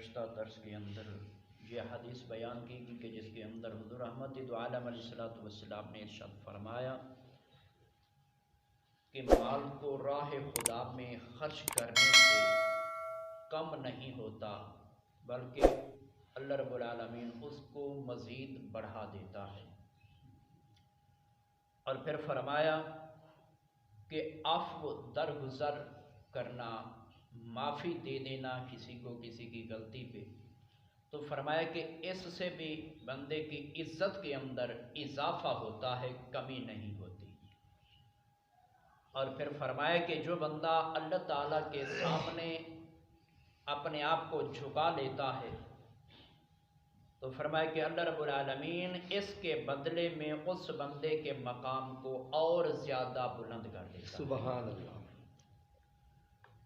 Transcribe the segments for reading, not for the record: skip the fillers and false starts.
گزشتہ درس کے اندر یہ حدیث بیان کی گئی کہ جس کے اندر حضور رحمت دو عالم علیہ الصلوۃ والسلام نے ارشاد فرمایا کہ مال کو راہ خدا میں خرچ کرنے سے کم نہیں ہوتا بلکہ اللہ رب العالمین اس کو مزید بڑھا دیتا ہے۔ اور پھر فرمایا کہ عفو درگزر کرنا، معافی دے دینا کسی کو کسی کی غلطی پہ، تو فرمایا کہ اس سے بھی بندے کی عزت کے اندر اضافہ ہوتا ہے، کمی نہیں ہوتی۔ اور پھر فرمایا کہ جو بندہ اللہ تعالیٰ کے سامنے اپنے آپ کو جھکا لیتا ہے تو فرمایا کہ اللہ رب العالمین اس کے بدلے میں اس بندے کے مقام کو اور زیادہ بلند کر دیتا ہے۔ سبحان اللہ۔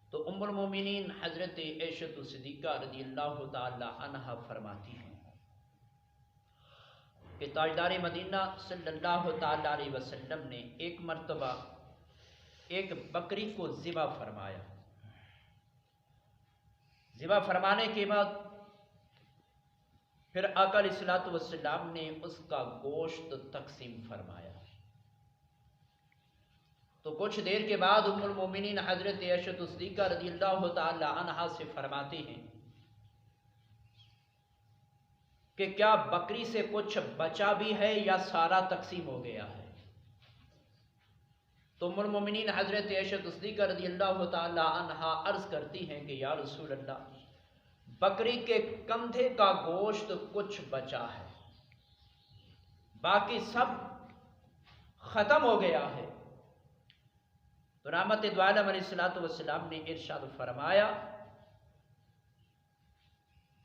تو ام المومنین حضرت عائشہ صدیقہ رضی اللہ تعالی عنہا فرماتی ہیں کہ تاجدار مدینہ صلی اللہ تعالی علیہ وسلم نے ایک مرتبہ ایک بکری کو ذبح فرمایا۔ ذبح فرمانے کے بعد پھر آقا علیہ الصلوۃ والسلام نے اس کا گوشت تقسیم فرمایا۔ تو کچھ دیر کے بعد ام المومنین حضرت عائشہ صدیقہ رضی اللہ تعالی عنہا سے فرماتی ہیں کہ کیا بکری سے کچھ بچا بھی ہے یا سارا تقسیم ہو گیا ہے؟ تو ام المومنین حضرت عائشہ صدیقہ رضی اللہ تعالی عنہا عرض کرتی ہیں کہ یا رسول اللہ، بکری کے کندھے کا گوشت کچھ بچا ہے، باقی سب ختم ہو گیا ہے۔ تو رحمت دو عالم علیہ الصلوۃ والسلام نے ارشاد فرمایا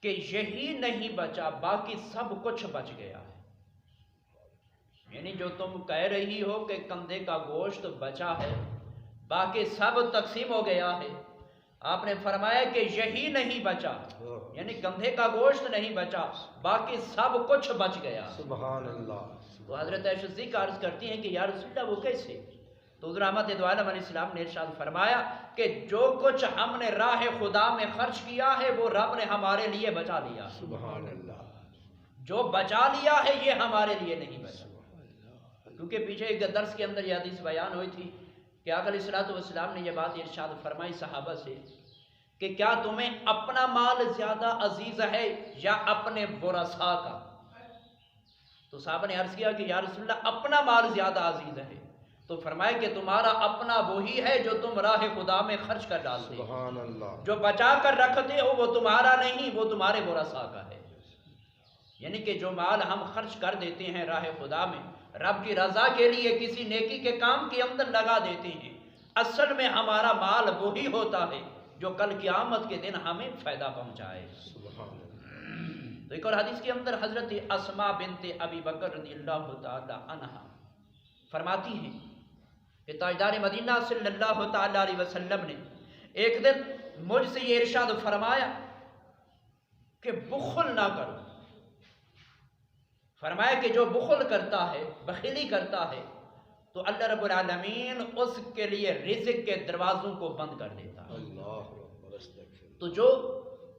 کہ یہی نہیں بچا، باقی سب کچھ بچ گیا ہے۔ یعنی جو تم کہہ رہی ہو کہ کندھے کا گوشت بچا ہے، باقی سب تقسیم ہو گیا ہے، آپ نے فرمایا کہ یہی نہیں بچا، یعنی کندھے کا گوشت نہیں بچا، باقی سب کچھ بچ گیا۔ سبحان اللہ۔ تو حضرت عائشہ صدیقہ عرض کرتی ہیں کہ یا رسول اللہ وہ کیسے؟ تو حضور رحمت دو عالم علیہ السلام نے ارشاد فرمایا کہ جو کچھ ہم نے راہ خدا میں خرچ کیا ہے وہ رب نے ہمارے لیے بچا لیا۔ سبحان اللہ۔ جو بچا لیا ہے یہ ہمارے لیے نہیں بچا۔ کیونکہ پیچھے ایک درس کے اندر یہ حدیث بیان ہوئی تھی کہ آقا علیہ الصلوۃ والسلام نے یہ بات ارشاد فرمائی صحابہ سے کہ کیا تمہیں اپنا مال زیادہ عزیز ہے یا اپنے ورثاء کا؟ تو صحابہ نے عرض کیا کہ یا رسول اللہ اپنا مال زیادہ عزیز ہے۔ تو فرمایا کہ تمہارا اپنا وہی ہے جو تم راہ خدا میں خرچ کر ڈالتے ہو، سبحان اللہ۔ جو بچا کر رکھتے ہو وہ تمہارا نہیں، وہ تمہارے ورثاء کا ہے۔ یعنی کہ جو مال ہم خرچ کر دیتے ہیں راہ خدا میں رب کی رضا کے لیے کسی نیکی کے کام کے اندر لگا دیتے ہیں، اصل میں ہمارا مال وہی ہوتا ہے جو کل قیامت کے دن ہمیں فائدہ پہنچائے۔ سبحان اللہ۔ تو ایک اور حدیث کے اندر حضرت اسماء بنت ابی بکر رضی اللہ تعالی عنہا فرماتی ہیں کہ تاجدار مدینہ صلی اللہ تعالی علیہ وسلم نے ایک دن مجھ سے یہ ارشاد فرمایا کہ بخل نہ کرو۔ فرمایا کہ جو بخل کرتا ہے، بخیلی کرتا ہے، تو اللہ رب العالمین اس کے لیے رزق کے دروازوں کو بند کر دیتا ہے۔ اللہ اکبر، استغفر۔ تو جو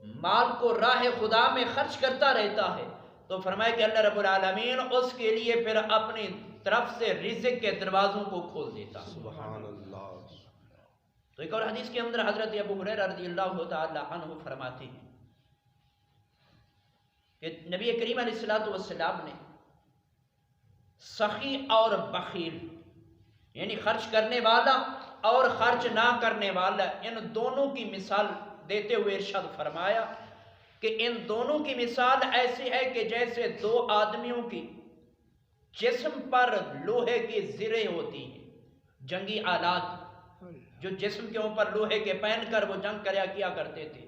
مال کو راہ خدا میں خرچ کرتا رہتا ہے تو فرمایا کہ اللہ رب العالمین اس کے لیے پھر اپنی طرف سے رزق کے دروازوں کو کھول دیتا ہے۔ سبحان اللہ۔ تو ایک اور حدیث کے اندر حضرت ابو ہریرہ رضی اللہ تعالی عنہ فرماتے ہیں کہ نبی کریم علیہ الصلوۃ والسلام نے سخی اور بخیل یعنی خرچ کرنے والا اور خرچ نہ کرنے والا ان دونوں کی مثال دیتے ہوئے ارشاد فرمایا کہ ان دونوں کی مثال ایسی ہے کہ جیسے دو آدمیوں کی جسم پر لوہے کی زریں ہوتی ہیں، جنگی آلات جو جسم کے اوپر لوہے کے پہن کر وہ جنگ کیا کرتے تھے۔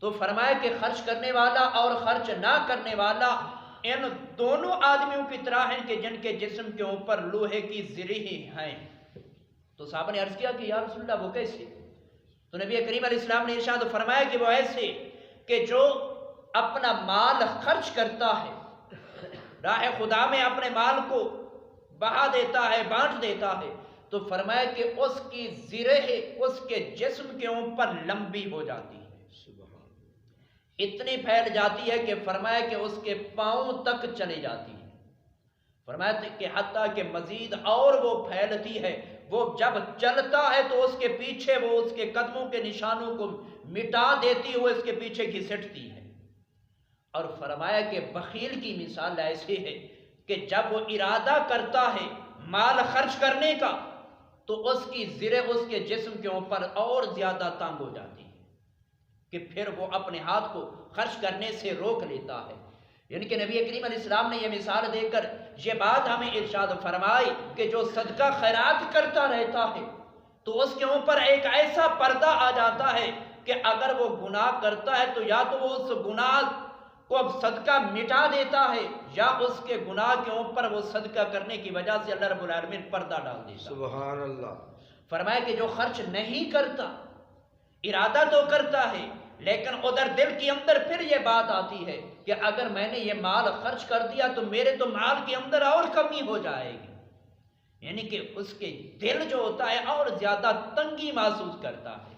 تو فرمایا کہ خرچ کرنے والا اور خرچ نہ کرنے والا ان دونوں آدمیوں کی طرح ہیں کہ جن کے جسم کے اوپر لوہے کی زریں ہیں۔ تو صحابہ نے عرض کیا کہ یا رسول اللہ وہ کیسے؟ تو نبی کریم علیہ السلام نے ارشاد فرمایا کہ وہ ایسے کہ جو اپنا مال خرچ کرتا ہے راہ خدا میں، اپنے مال کو بہا دیتا ہے، بانٹ دیتا ہے، تو فرمایا کہ اس کی زرہیں اس کے جسم کے اوپر لمبی ہو جاتی ہے، اتنی پھیل جاتی ہے کہ فرمایا کہ اس کے پاؤں تک چلی جاتی ہے، فرمایا کہ حتیٰ کہ مزید اور وہ پھیلتی ہے، وہ جب چلتا ہے تو اس کے پیچھے وہ اس کے قدموں کے نشانوں کو مٹا دیتی ہوئے اس کے پیچھے گھسٹتی ہے۔ اور فرمایا کہ بخیل کی مثال ایسی ہے کہ جب وہ ارادہ کرتا ہے مال خرچ کرنے کا تو اس کی زرہ اس کے جسم کے اوپر اور زیادہ تنگ ہو جاتی ہے کہ پھر وہ اپنے ہاتھ کو خرچ کرنے سے روک لیتا ہے۔ یعنی کہ نبی کریم علیہ السلام نے یہ مثال دے کر یہ بات ہمیں ارشاد فرمائی کہ جو صدقہ خیرات کرتا رہتا ہے تو اس کے اوپر ایک ایسا پردہ آ جاتا ہے کہ اگر وہ گناہ کرتا ہے تو یا تو وہ اس گناہ کو اب صدقہ مٹا دیتا ہے یا اس کے گناہ کے اوپر وہ صدقہ کرنے کی وجہ سے اللہ رب العالمین پردہ ڈال دیتا ہے۔ سبحان اللہ۔ فرمایا کہ جو خرچ نہیں کرتا، ارادہ تو کرتا ہے لیکن ادھر دل کے اندر پھر یہ بات آتی ہے کہ اگر میں نے یہ مال خرچ کر دیا تو میرے تو مال کے اندر اور کمی ہو جائے گی، یعنی کہ اس کے دل جو ہوتا ہے اور زیادہ تنگی محسوس کرتا ہے،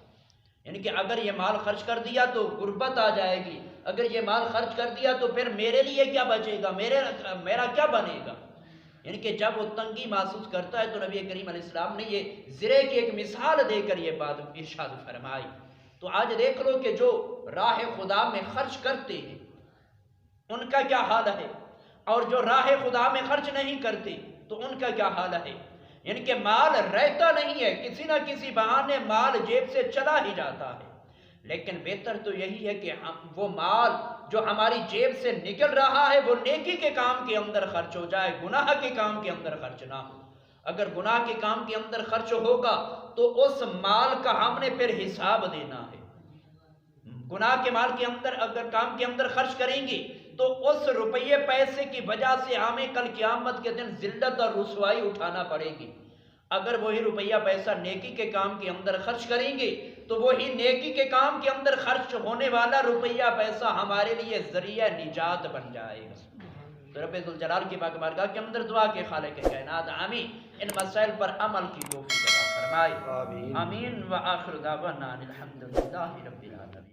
یعنی کہ اگر یہ مال خرچ کر دیا تو غربت آ جائے گی، اگر یہ مال خرچ کر دیا تو پھر میرے لیے کیا بچے گا، میرا کیا بنے گا، یعنی کہ جب وہ تنگی محسوس کرتا ہے تو نبی کریم علیہ السلام نے یہ زرے کی ایک مثال دے کر یہ بات ارشاد فرمائی۔ تو آج دیکھ لو کہ جو راہ خدا میں خرچ کرتے ہیں ان کا کیا حال ہے، اور جو راہ خدا میں خرچ نہیں کرتے تو ان کا کیا حال ہے، یعنی کہ مال رہتا نہیں ہے، کسی نہ کسی بہانے مال جیب سے چلا ہی جاتا ہے، لیکن بہتر تو یہی ہے کہ وہ مال جو ہماری جیب سے نکل رہا ہے وہ نیکی کے کام کے اندر خرچ ہو جائے، گناہ کے کام کے اندر خرچ نہ ہو۔ اگر گناہ کے کام کے اندر خرچ ہوگا تو اس مال کا ہم نے پھر حساب دینا ہے۔ گناہ کے مال کے اندر اگر کام کے اندر خرچ کریں گے تو اس روپیے پیسے کی وجہ سے ہمیں کل قیامت کے دن ذلت اور رسوائی اٹھانا پڑے گی۔ اگر وہی روپیہ پیسہ نیکی کے کام کے اندر خرچ کریں گے تو وہی نیکی کے کام کے اندر خرچ ہونے والا روپیہ پیسہ ہمارے لیے ذریعہ نجات بن جائے گا۔ تو رب ذوالجلال کی پاک بارگاہ کے اندر دعا کہ خالق کائنات آمین ان مسائل پر عمل کی توفیق عطا فرمائے، آمین۔ وآخر دعوانا الحمدللہ رب العالمین۔